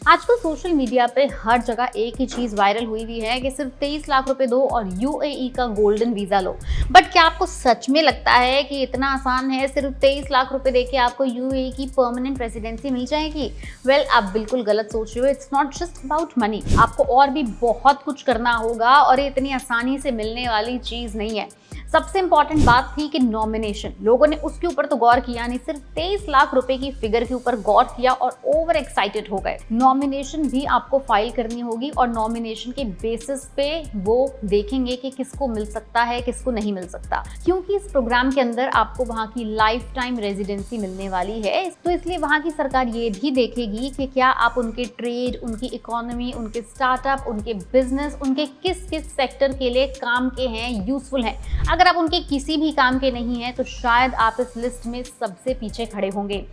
आजकल social media पे हर जगह एक ही चीज वायरल हुई हुई है कि सिर्फ 23 लाख रुपए दो और यूएई का गोल्डन वीजा लो। बट क्या आपको सच में लगता है कि इतना आसान है? सिर्फ 23 लाख रुपए देके आपको यूएई की परमानेंट रेजिडेंसी मिल जाएगी? वेल, आप बिल्कुल गलत सोच रहे हो। It's not just about money. आपको और भी बहुत कुछ करना होगा और ये इतनी आसानी से मिलने वाली चीज नहीं है। सबसे इंपॉर्टेंट बात थी कि नॉमिनेशन। लोगों ने उसके ऊपर तो गौर किया नहीं, सिर्फ 23 लाख रुपए की फिगर के ऊपर गौर किया और ओवर एक्साइटेड हो गए। नॉमिनेशन भी आपको फाइल करनी होगी और नॉमिनेशन के बेसिस पे वो देखेंगे कि किसको मिल सकता है, किसको नहीं मिल सकता, क्योंकि इस प्रोग्राम के अंदर आपको वहां की लाइफ टाइम रेजिडेंसी मिलने वाली है। तो इसलिए वहां की सरकार ये भी देखेगी कि क्या आप उनके ट्रेड, उनकी इकोनॉमी, उनके स्टार्टअप, उनके बिजनेस, उनके किस किस सेक्टर के लिए काम के हैं, यूजफुल हैं। अगर आप उनके किसी भी काम के नहीं हैं तो शायद आप इस लिस्ट में सबसे पीछे खड़े होंगे।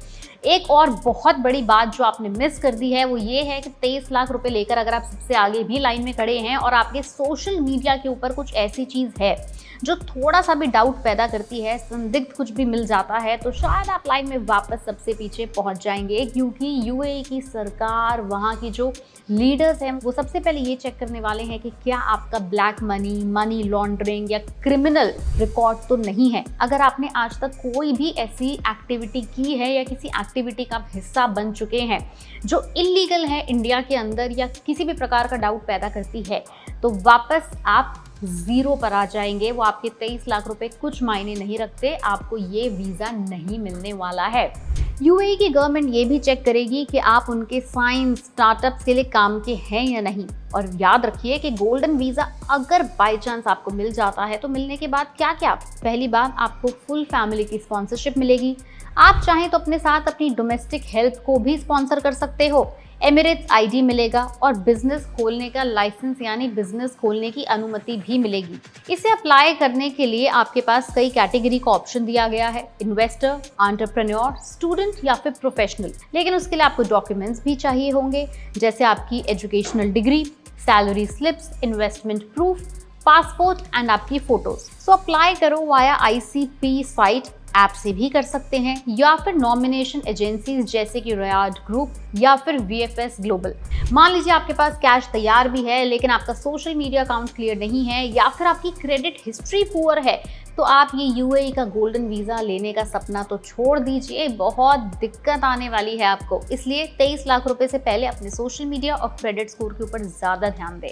एक और बहुत बड़ी बात जो आपने मिस कर दी है वो ये है कि 23 लाख रुपए लेकर अगर आप सबसे आगे भी लाइन में खड़े हैं और आपके सोशल मीडिया के ऊपर कुछ ऐसी चीज है जो थोड़ा सा भी डाउट पैदा करती है, संदिग्ध कुछ भी मिल जाता है, तो शायद आप लाइन में वापस सबसे पीछे पहुंच जाएंगे। क्योंकि यूएई की सरकार, वहां की जो लीडर्स हैं, वो सबसे पहले ये चेक करने वाले हैं कि क्या आपका ब्लैक मनी, मनी लॉन्ड्रिंग या क्रिमिनल रिकॉर्ड तो नहीं है। अगर आपने आज तक कोई भी ऐसी एक्टिविटी की है या किसी एक्टिविटी का हिस्सा बन चुके हैं जो इलीगल है इंडिया के अंदर या किसी भी प्रकार का डाउट पैदा करती है, तो वापस आप जीरो पर आ जाएंगे। वो आपके 23 लाख रुपए कुछ मायने नहीं रखते, आपको ये वीजा नहीं मिलने वाला है। यूएई की गवर्नमेंट ये भी चेक करेगी कि आप उनके साइंस स्टार्टअप्स के लिए काम के हैं या नहीं। और याद रखिए कि गोल्डन वीजा अगर बाय चांस आपको मिल जाता है तो मिलने के बाद क्या क्या? पहली बात, आपको फुल फैमिली की स्पॉन्सरशिप मिलेगी। आप चाहें तो अपने साथ अपनी डोमेस्टिक हेल्थ को भी स्पॉन्सर कर सकते हो। एमिरेट्स आईडी मिलेगा और बिजनेस खोलने का लाइसेंस यानी बिजनेस खोलने की अनुमति भी मिलेगी। इसे अप्लाई करने के लिए आपके पास कई कैटेगरी का ऑप्शन दिया गया है: इन्वेस्टर, एंटरप्रेन्योर, स्टूडेंट या फिर प्रोफेशनल। लेकिन उसके लिए आपको डॉक्यूमेंट्स भी चाहिए होंगे, जैसे आपकी educational degree, salary slips, investment proof, passport and आपकी फोटोज। सो अप्लाई करो वाया आईसीपी साइट। ऐप से भी कर सकते हैं या फिर नॉमिनेशन एजेंसीज जैसे कि रियाद ग्रुप या फिर वीएफएस ग्लोबल। मान लीजिए आपके पास कैश तैयार भी है लेकिन आपका सोशल मीडिया अकाउंट क्लियर नहीं है या फिर आपकी क्रेडिट हिस्ट्री पुअर है, तो आप ये यूएई का गोल्डन वीजा लेने का सपना तो छोड़ दीजिए, बहुत दिक्कत आने वाली है आपको। इसलिए 23 लाख रुपए से पहले अपने सोशल मीडिया और क्रेडिट स्कोर के ऊपर ज्यादा ध्यान दें।